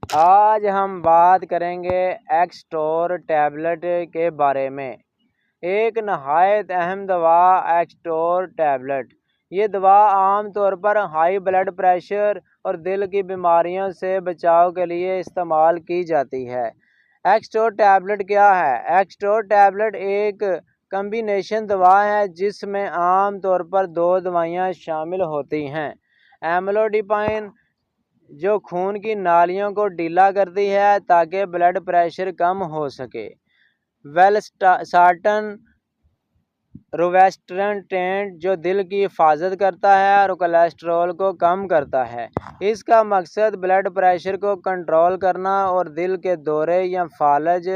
आज हम बात करेंगे एक्सटोर टैबलेट के बारे में। एक नहायत अहम दवा एक्सटोर टैबलेट। ये दवा आम तौर पर हाई ब्लड प्रेशर और दिल की बीमारियों से बचाव के लिए इस्तेमाल की जाती है। एक्सटोर टैबलेट क्या है? एक्सटोर टैबलेट एक कम्बिनेशन दवा है जिसमें आम तौर पर दो दवाइयाँ शामिल होती हैं। एम्लोडिपाइन जो खून की नालियों को ढीला करती है ताकि ब्लड प्रेशर कम हो सके। वेलसार्टन रोवेस्ट्रेंटेंट जो दिल की हिफाजत करता है और कोलेस्ट्रॉल को कम करता है। इसका मकसद ब्लड प्रेशर को कंट्रोल करना और दिल के दौरे या फालज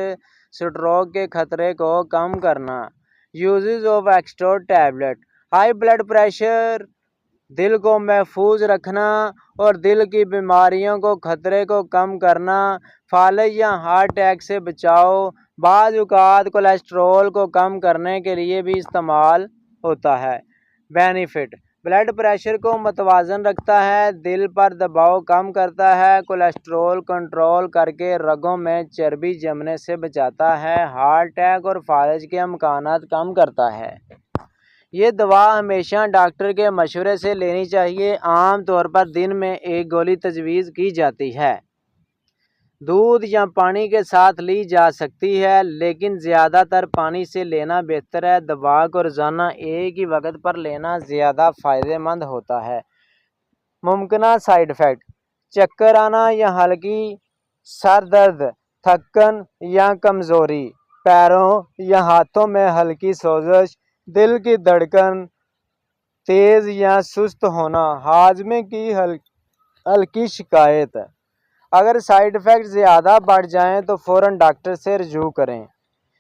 स्ट्रोक के खतरे को कम करना। Uses of Extor tablet: high blood pressure, दिल को महफूज रखना और दिल की बीमारियों को खतरे को कम करना। फालज या हार्ट अटैक से बचाव, बाज़ औक़ात कोलेस्ट्रॉल को कम करने के लिए भी इस्तेमाल होता है। बेनिफिट: ब्लड प्रेशर को मतवाज़न रखता है, दिल पर दबाव कम करता है, कोलेस्ट्रॉल कंट्रोल करके रगों में चर्बी जमने से बचाता है, हार्ट अटैक और फालज के अमकानात कम करता है। ये दवा हमेशा डॉक्टर के मशवरे से लेनी चाहिए। आम तौर पर दिन में एक गोली तजवीज़ की जाती है। दूध या पानी के साथ ली जा सकती है, लेकिन ज़्यादातर पानी से लेना बेहतर है। दवा को रोज़ाना एक ही वक्त पर लेना ज़्यादा फ़ायदेमंद होता है। मुमकिन साइड इफ़ेक्ट: चक्कर आना या हल्की सर दर्द, थकन या कमज़ोरी, पैरों या हाथों में हल्की सोजश, दिल की धड़कन तेज़ या सुस्त होना, हाजमे की हल्की शिकायत। अगर साइड इफ़ेक्ट ज़्यादा बढ़ जाएं तो फ़ौरन डॉक्टर से रजू करें।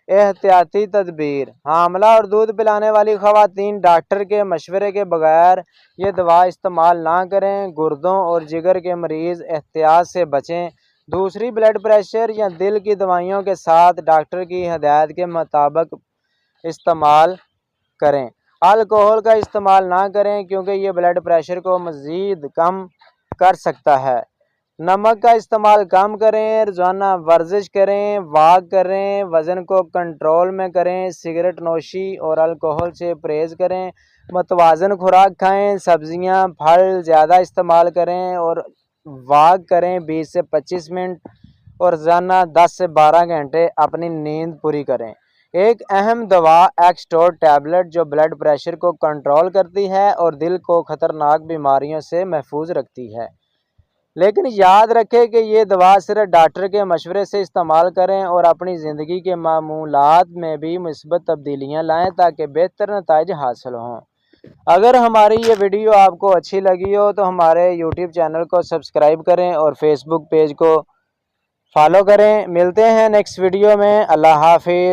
एहतियाती तदबीर: हामला और दूध पिलाने वाली ख़वातीन डॉक्टर के मशवरे के बगैर ये दवा इस्तेमाल ना करें। गुर्दों और जिगर के मरीज़ एहतियात से बचें। दूसरी ब्लड प्रेशर या दिल की दवाइयों के साथ डॉक्टर की हिदायत के मुताबिक इस्तेमाल करें। अल्कोहल का इस्तेमाल ना करें क्योंकि ये ब्लड प्रेशर को मज़ीद कम कर सकता है। नमक का इस्तेमाल कम करें। रोज़ाना वर्जिश करें, वॉक करें, वज़न को कंट्रोल में करें। सिगरेट नोशी और अल्कोहल से परहेज़ करें। मतवाज़न खुराक खाएं, सब्जियां, फल ज़्यादा इस्तेमाल करें और वॉक करें 20 से 25 मिनट और रोज़ाना 10 से 12 घंटे अपनी नींद पूरी करें। एक अहम दवा एक्सटोर टैबलेट जो ब्लड प्रेशर को कंट्रोल करती है और दिल को ख़तरनाक बीमारियों से महफूज रखती है। लेकिन याद रखें कि ये दवा सिर्फ डॉक्टर के मशवरे से इस्तेमाल करें और अपनी ज़िंदगी के मामूलात में भी मुस्बत तब्दीलियाँ लाएं ताकि बेहतर नतीजे हासिल हों। अगर हमारी ये वीडियो आपको अच्छी लगी हो तो हमारे यूट्यूब चैनल को सब्सक्राइब करें और फेसबुक पेज को फॉलो करें। मिलते हैं नेक्स्ट वीडियो में। अल्लाह हाफिज़।